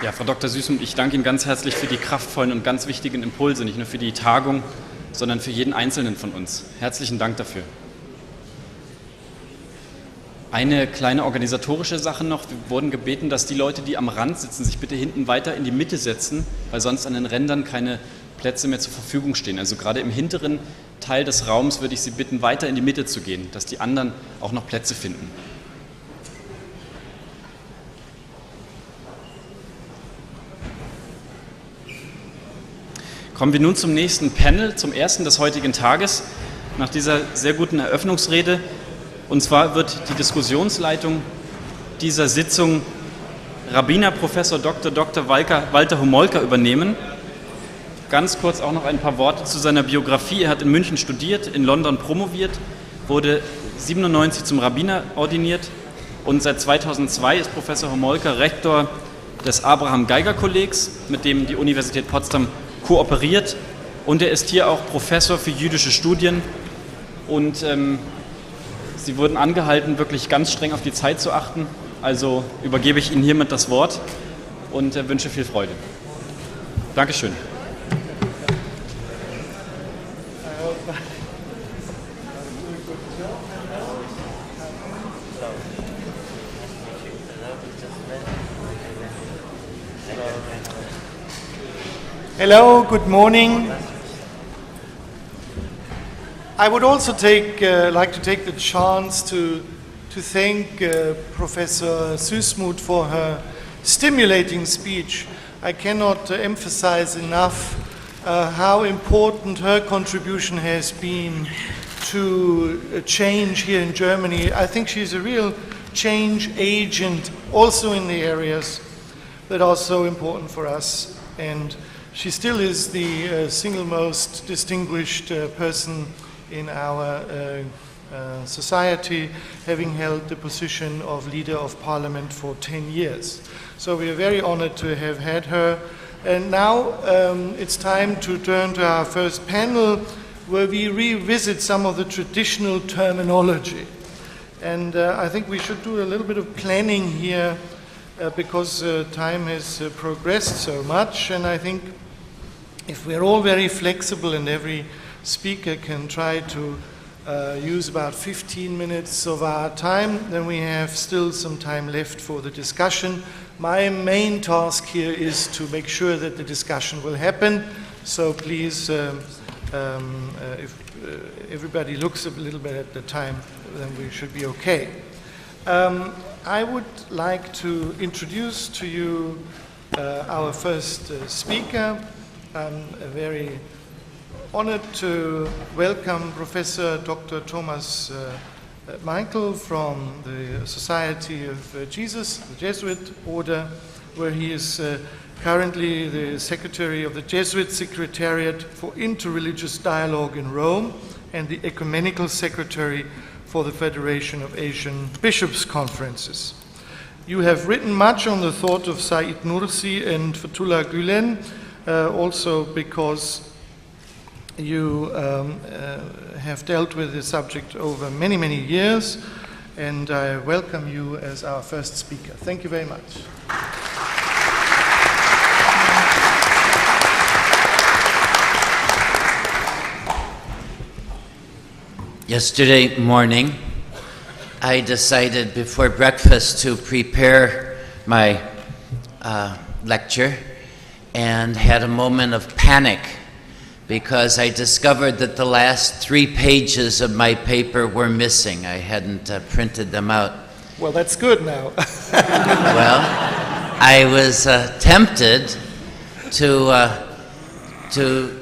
Ja, Frau Dr. Süßmuth, ich danke Ihnen ganz herzlich für die kraftvollen und ganz wichtigen Impulse, nicht nur für die Tagung, sondern für jeden Einzelnen von uns. Herzlichen Dank dafür. Eine kleine organisatorische Sache noch. Wir wurden gebeten, dass die Leute, die am Rand sitzen, sich bitte hinten weiter in die Mitte setzen, weil sonst an den Rändern keine Plätze mehr zur Verfügung stehen. Also gerade im hinteren Teil des Raums würde ich Sie bitten, weiter in die Mitte zu gehen, dass die anderen auch noch Plätze finden. Kommen wir nun zum nächsten Panel, zum ersten des heutigen Tages, nach dieser sehr guten Eröffnungsrede. Und zwar wird die Diskussionsleitung dieser Sitzung Rabbiner Professor Dr. Walter Homolka übernehmen. Ganz kurz auch noch ein paar Worte zu seiner Biografie. Er hat in München studiert, in London promoviert, wurde 1997 zum Rabbiner ordiniert und seit 2002 ist Professor Homolka Rektor des Abraham-Geiger-Kollegs, mit dem die Universität Potsdam kooperiert, und er ist hier auch Professor für jüdische Studien und Sie wurden angehalten, wirklich ganz streng auf die Zeit zu achten, also übergebe ich Ihnen hiermit das Wort und wünsche viel Freude. Dankeschön. Hello, good morning. I would also like to take the chance to thank Professor Süßmuth for her stimulating speech. I cannot emphasize enough how important her contribution has been to change here in Germany. I think she's a real change agent also in the areas that are so important for us, and she still is the single most distinguished person in our society, having held the position of Leader of Parliament for 10 years. So we are very honored to have had her. And now it's time to turn to our first panel, where we revisit some of the traditional terminology. And I think we should do a little bit of planning here because time has progressed so much, and I think if we're all very flexible and every speaker can try to use about 15 minutes of our time, then we have still some time left for the discussion. My main task here is to make sure that the discussion will happen, so please, if everybody looks a little bit at the time, then we should be okay. I would like to introduce to you our first speaker. I'm very honored to welcome Professor Dr. Thomas Michael from the Society of Jesus, the Jesuit order, where he is currently the Secretary of the Jesuit Secretariat for Interreligious Dialogue in Rome and the Ecumenical Secretary for the Federation of Asian Bishops' Conferences. You have written much on the thought of Said Nursi and Fethullah Gülen, also because you have dealt with the subject over many, many years, and I welcome you as our first speaker. Thank you very much. Yesterday morning, I decided before breakfast to prepare my lecture and had a moment of panic because I discovered that the last 3 pages of my paper were missing. I hadn't printed them out. Well, that's good now. Well, I was tempted to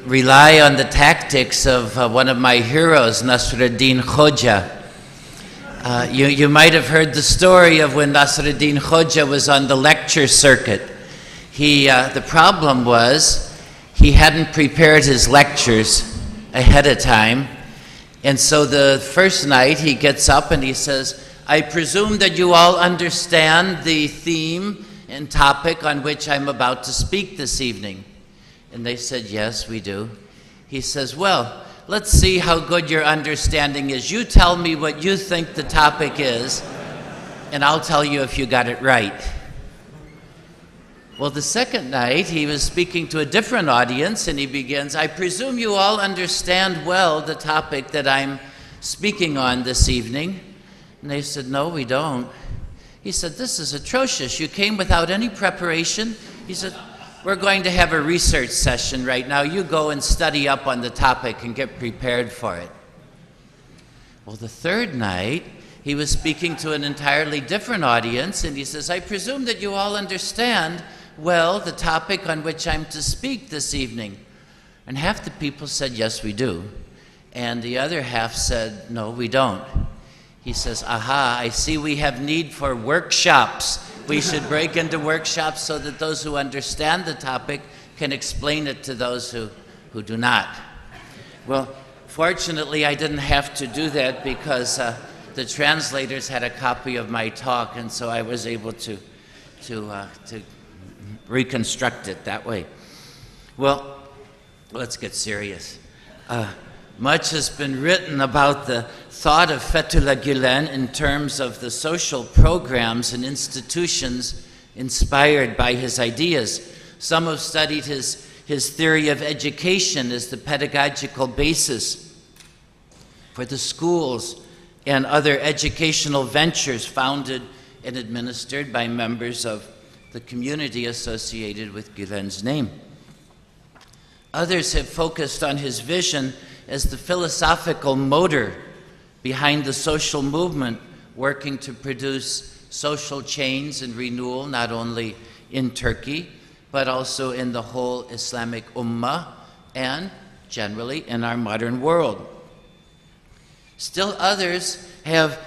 rely on the tactics of one of my heroes, Nasruddin Hoxha. You might have heard the story of when Nasruddin Hoxha was on the lecture circuit. The problem was he hadn't prepared his lectures ahead of time, and so the first night he gets up and he says, "I presume that you all understand the theme and topic on which I'm about to speak this evening." And they said, "Yes, we do." He says, "Well, let's see how good your understanding is. You tell me what you think the topic is, and I'll tell you if you got it right." Well, the second night, he was speaking to a different audience, and he begins, I presume you all understand well the topic that I'm speaking on this evening. And they said, no, we don't. He said, this is atrocious. You came without any preparation. He said, we're going to have a research session right now. You go and study up on the topic and get prepared for it. Well, the third night, he was speaking to an entirely different audience, and he says, I presume that you all understand well the topic on which I'm to speak this evening. And half the people said, yes, we do. And the other half said, no, we don't. He says, aha, I see we have need for workshops. We should break into workshops so that those who understand the topic can explain it to those who do not. Well, fortunately, I didn't have to do that because the translators had a copy of my talk, and so I was able to reconstruct it that way. Well, let's get serious. Much has been written about the thought of Fethullah Gülen in terms of the social programs and institutions inspired by his ideas. Some have studied his theory of education as the pedagogical basis for the schools and other educational ventures founded and administered by members of the community associated with Gülen's name. Others have focused on his vision as the philosophical motor behind the social movement working to produce social change and renewal, not only in Turkey, but also in the whole Islamic Ummah and generally in our modern world. Still others have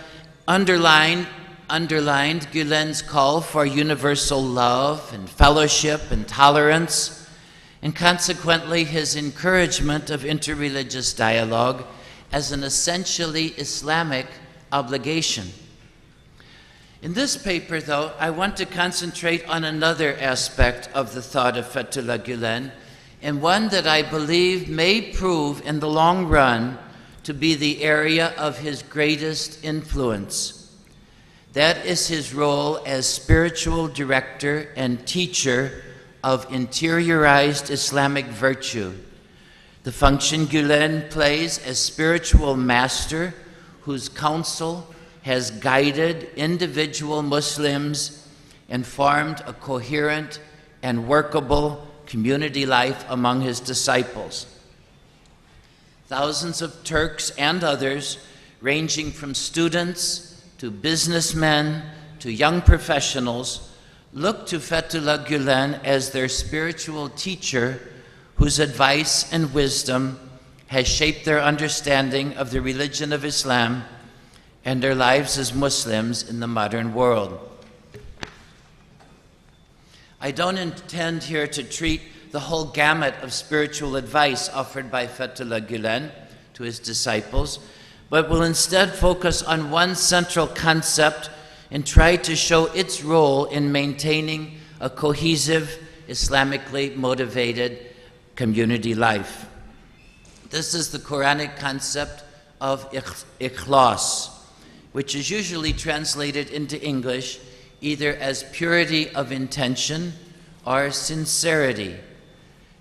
underlined Gülen's call for universal love and fellowship and tolerance, and consequently his encouragement of interreligious dialogue as an essentially Islamic obligation. In this paper, though, I want to concentrate on another aspect of the thought of Fethullah Gülen, and one that I believe may prove in the long run to be the area of his greatest influence. That is his role as spiritual director and teacher of interiorized Islamic virtue, the function Gülen plays as spiritual master whose counsel has guided individual Muslims and formed a coherent and workable community life among his disciples. Thousands of Turks and others, ranging from students to businessmen to young professionals, look to Fethullah Gülen as their spiritual teacher whose advice and wisdom has shaped their understanding of the religion of Islam and their lives as Muslims in the modern world. I don't intend here to treat the whole gamut of spiritual advice offered by Fethullah Gülen to his disciples, but will instead focus on one central concept and try to show its role in maintaining a cohesive, Islamically motivated community life. This is the Quranic concept of ikhlas, which is usually translated into English either as purity of intention or sincerity.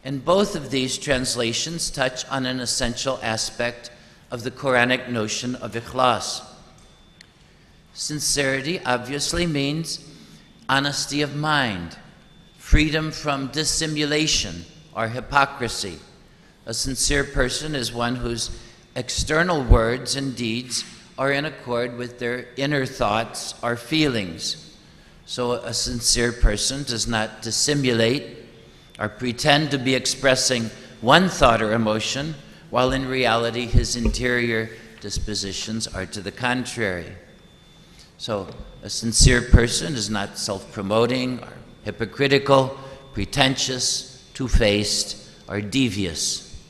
And both of these translations touch on an essential aspect of the Quranic notion of ikhlas. Sincerity obviously means honesty of mind, freedom from dissimulation or hypocrisy. A sincere person is one whose external words and deeds are in accord with their inner thoughts or feelings. So a sincere person does not dissimulate or pretend to be expressing one thought or emotion, while in reality his interior dispositions are to the contrary. So a sincere person is not self-promoting or hypocritical, pretentious, two-faced, or devious.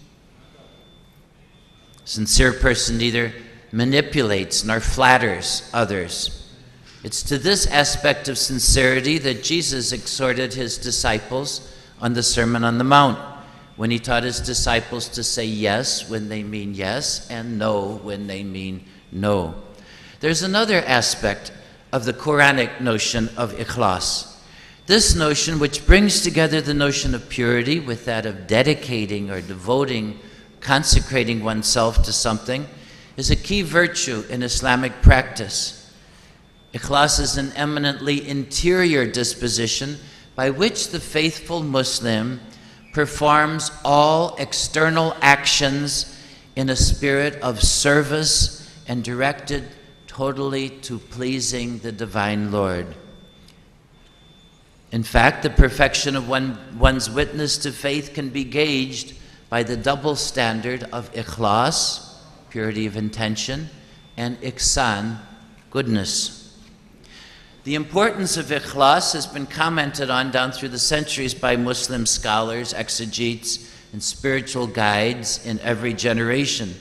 A sincere person neither manipulates nor flatters others. It's to this aspect of sincerity that Jesus exhorted his disciples on the Sermon on the Mount, when he taught his disciples to say yes when they mean yes and no when they mean no. There's another aspect of the Quranic notion of ikhlas. This notion, which brings together the notion of purity with that of dedicating or devoting, consecrating oneself to something, is a key virtue in Islamic practice. Ikhlas is an eminently interior disposition by which the faithful Muslim performs all external actions in a spirit of service and directed totally to pleasing the divine Lord. In fact, the perfection of one's witness to faith can be gauged by the double standard of ikhlas, purity of intention, and ihsan, goodness. The importance of ikhlas has been commented on down through the centuries by Muslim scholars, exegetes, and spiritual guides in every generation.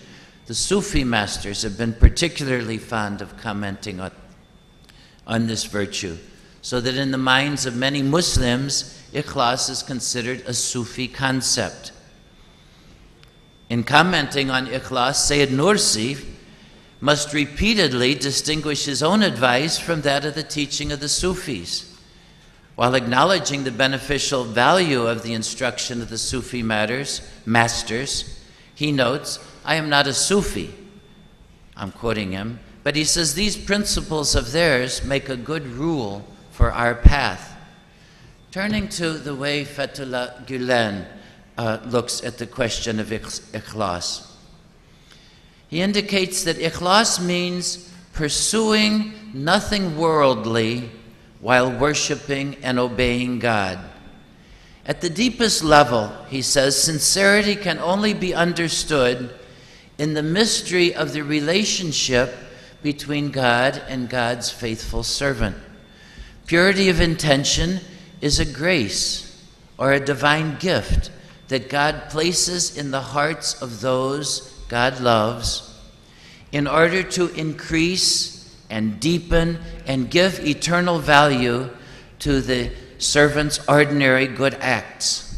The Sufi masters have been particularly fond of commenting on this virtue, so that in the minds of many Muslims, ikhlas is considered a Sufi concept. In commenting on ikhlas, Sayyid Nursi must repeatedly distinguish his own advice from that of the teaching of the Sufis. While acknowledging the beneficial value of the instruction of the Sufi masters, he notes, "I am not a Sufi," I'm quoting him, but he says these principles of theirs make a good rule for our path. Turning to the way Fethullah Gülen looks at the question of ikhlas. He indicates that ikhlas means pursuing nothing worldly while worshiping and obeying God. At the deepest level, he says, sincerity can only be understood in the mystery of the relationship between God and God's faithful servant. Purity of intention is a grace or a divine gift that God places in the hearts of those God loves in order to increase and deepen and give eternal value to the servant's ordinary good acts.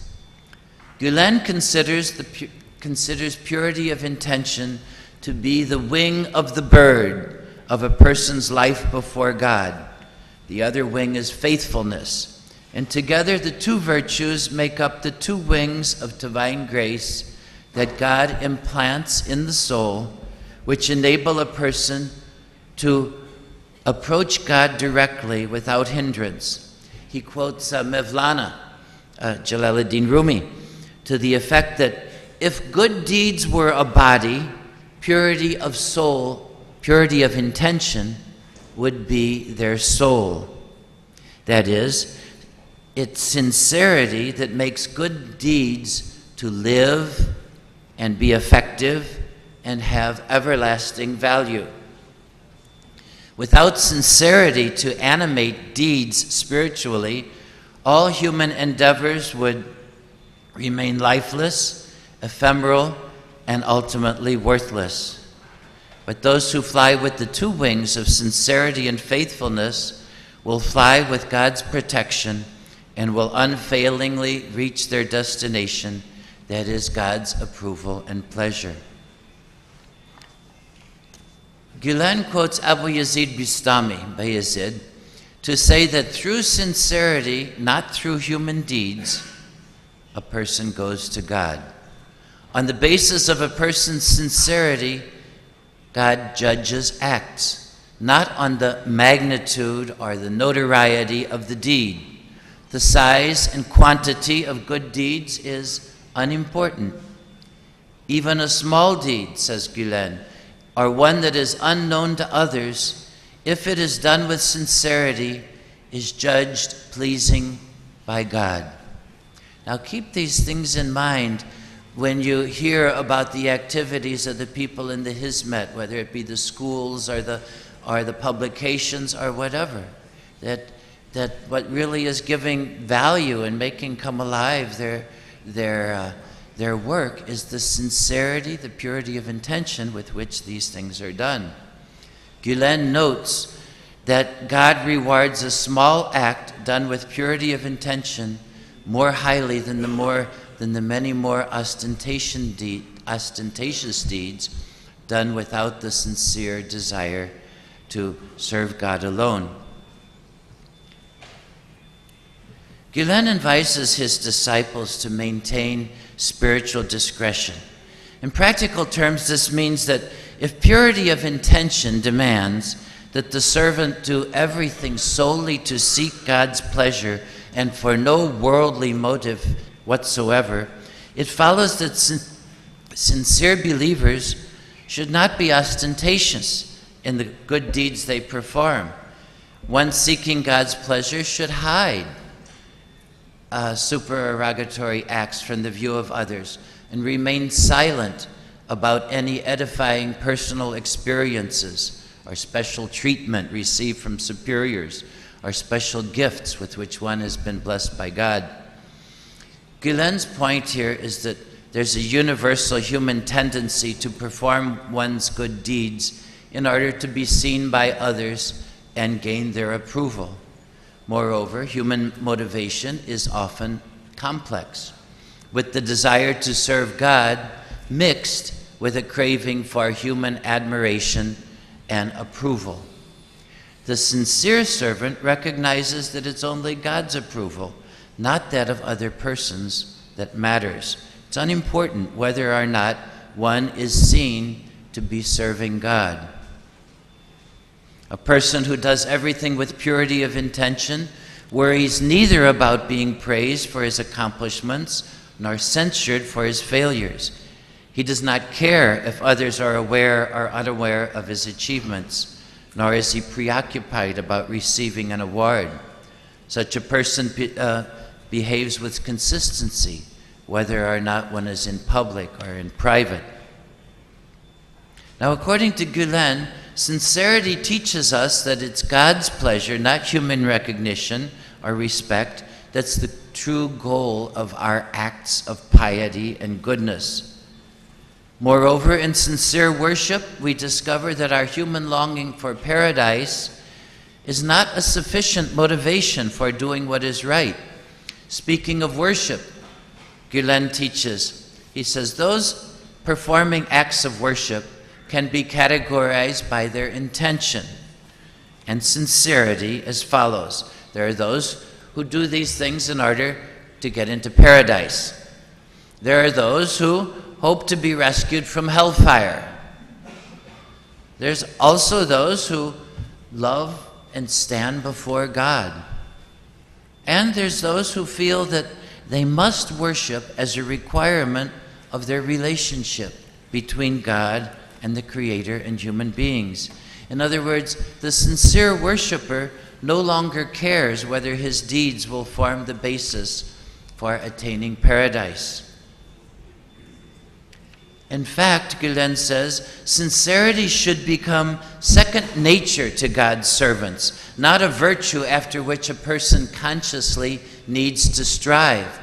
Gülen considers purity of intention to be the wing of the bird of a person's life before God. The other wing is faithfulness. And together the two virtues make up the two wings of divine grace that God implants in the soul, which enable a person to approach God directly without hindrance. He quotes Mevlana, Jalaluddin Rumi, to the effect that if good deeds were a body, purity of soul, purity of intention would be their soul. That is, it's sincerity that makes good deeds to live and be effective and have everlasting value. Without sincerity to animate deeds spiritually, all human endeavors would remain lifeless, ephemeral, and ultimately worthless. But those who fly with the two wings of sincerity and faithfulness will fly with God's protection and will unfailingly reach their destination, that is God's approval and pleasure. Gülen quotes Abu Yazid Bistami, Bayezid, to say that through sincerity, not through human deeds, a person goes to God. On the basis of a person's sincerity, God judges acts, not on the magnitude or the notoriety of the deed. The size and quantity of good deeds is unimportant. Even a small deed, says Gülen, or one that is unknown to others, if it is done with sincerity, is judged pleasing by God. Now keep these things in mind when you hear about the activities of the people in the Hizmet, whether it be the schools or the publications or whatever, that what really is giving value and making come alive their work is the sincerity, the purity of intention with which these things are done. Gülen notes that God rewards a small act done with purity of intention more highly than the many more ostentatious deeds done without the sincere desire to serve God alone. Gülen advises his disciples to maintain spiritual discretion. In practical terms, this means that if purity of intention demands that the servant do everything solely to seek God's pleasure and for no worldly motive whatsoever, it follows that sincere believers should not be ostentatious in the good deeds they perform. One seeking God's pleasure should hide supererogatory acts from the view of others and remain silent about any edifying personal experiences or special treatment received from superiors or special gifts with which one has been blessed by God. Gülen's point here is that there's a universal human tendency to perform one's good deeds in order to be seen by others and gain their approval. Moreover, human motivation is often complex, with the desire to serve God mixed with a craving for human admiration and approval. The sincere servant recognizes that it's only God's approval, not that of other persons, that matters. It's unimportant whether or not one is seen to be serving God. A person who does everything with purity of intention worries neither about being praised for his accomplishments nor censured for his failures. He does not care if others are aware or unaware of his achievements, nor is he preoccupied about receiving an award. Such a person behaves with consistency, whether or not one is in public or in private. Now, according to Gülen, sincerity teaches us that it's God's pleasure, not human recognition or respect, that's the true goal of our acts of piety and goodness. Moreover, in sincere worship, we discover that our human longing for paradise is not a sufficient motivation for doing what is right. Speaking of worship, Gülen teaches, he says, those performing acts of worship can be categorized by their intention and sincerity as follows. There are those who do these things in order to get into paradise. There are those who hope to be rescued from hellfire. There's also those who love and stand before God. And there's those who feel that they must worship as a requirement of their relationship between God and the Creator and human beings. In other words, the sincere worshiper no longer cares whether his deeds will form the basis for attaining paradise. In fact, Gülen says, sincerity should become second nature to God's servants, not a virtue after which a person consciously needs to strive.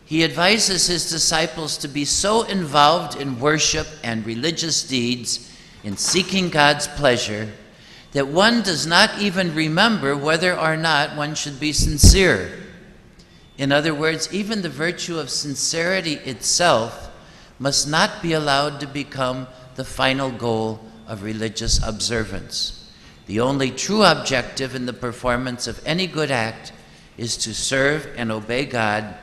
He advises his disciples to be so involved in worship and religious deeds, in seeking God's pleasure, that one does not even remember whether or not one should be sincere. In other words, even the virtue of sincerity itself must not be allowed to become the final goal of religious observance. The only true objective in the performance of any good act is to serve and obey God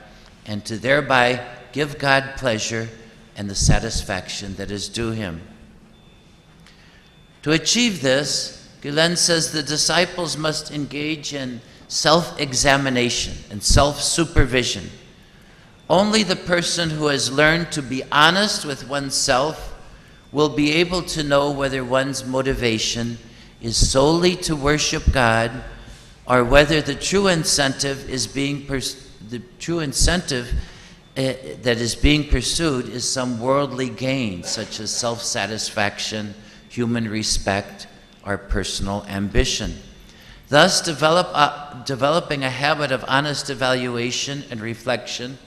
and to thereby give God pleasure and the satisfaction that is due him. To achieve this, Gülen says the disciples must engage in self-examination and self-supervision. Only the person who has learned to be honest with oneself will be able to know whether one's motivation is solely to worship God or whether the true incentive that is being pursued is some worldly gain, such as self-satisfaction, human respect, or personal ambition. Thus, developing a habit of honest evaluation and reflection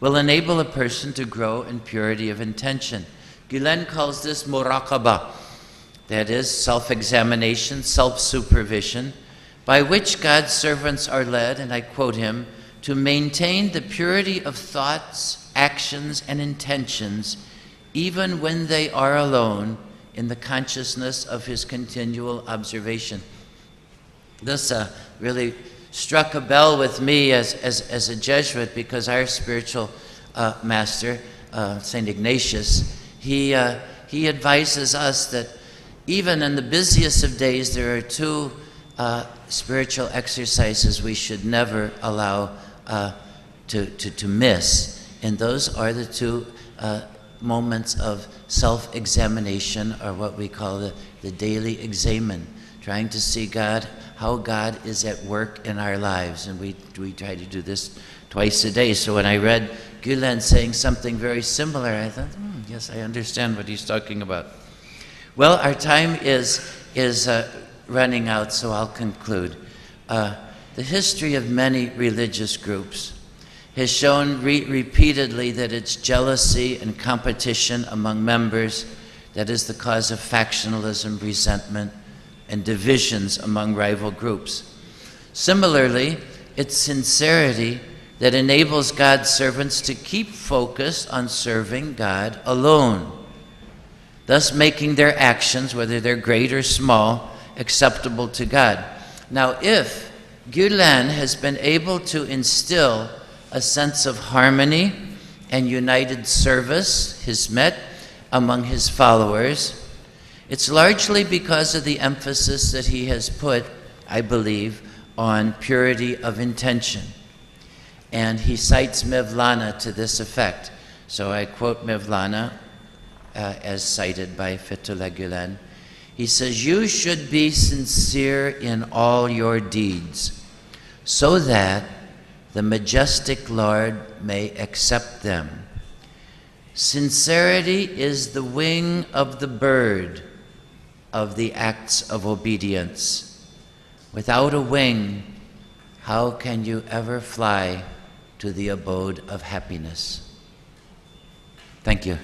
will enable a person to grow in purity of intention. Gülen calls this muraqabah, that is, self-examination, self-supervision, by which God's servants are led, and I quote him, to maintain the purity of thoughts, actions, and intentions, even when they are alone in the consciousness of his continual observation. This really struck a bell with me as a Jesuit, because our spiritual master, St. Ignatius, he advises us that even in the busiest of days, there are two spiritual exercises we should never allow to miss. And those are the two moments of self-examination, or what we call the daily examen, trying to see God, how God is at work in our lives. And we try to do this twice a day. So when I read Gülen saying something very similar, I thought, yes, I understand what he's talking about. Well, our time is running out, so I'll conclude. The history of many religious groups has shown repeatedly that it's jealousy and competition among members that is the cause of factionalism, resentment, and divisions among rival groups. Similarly, it's sincerity that enables God's servants to keep focused on serving God alone, thus making their actions, whether they're great or small, acceptable to God. Now, if Gülen has been able to instill a sense of harmony and united service, hizmet, among his followers, it's largely because of the emphasis that he has put, I believe, on purity of intention. And he cites Mevlana to this effect. So I quote Mevlana, as cited by Fethullah Gülen. He says, "You should be sincere in all your deeds, so that the majestic Lord may accept them. Sincerity is the wing of the bird of the acts of obedience. Without a wing, how can you ever fly to the abode of happiness?" Thank you.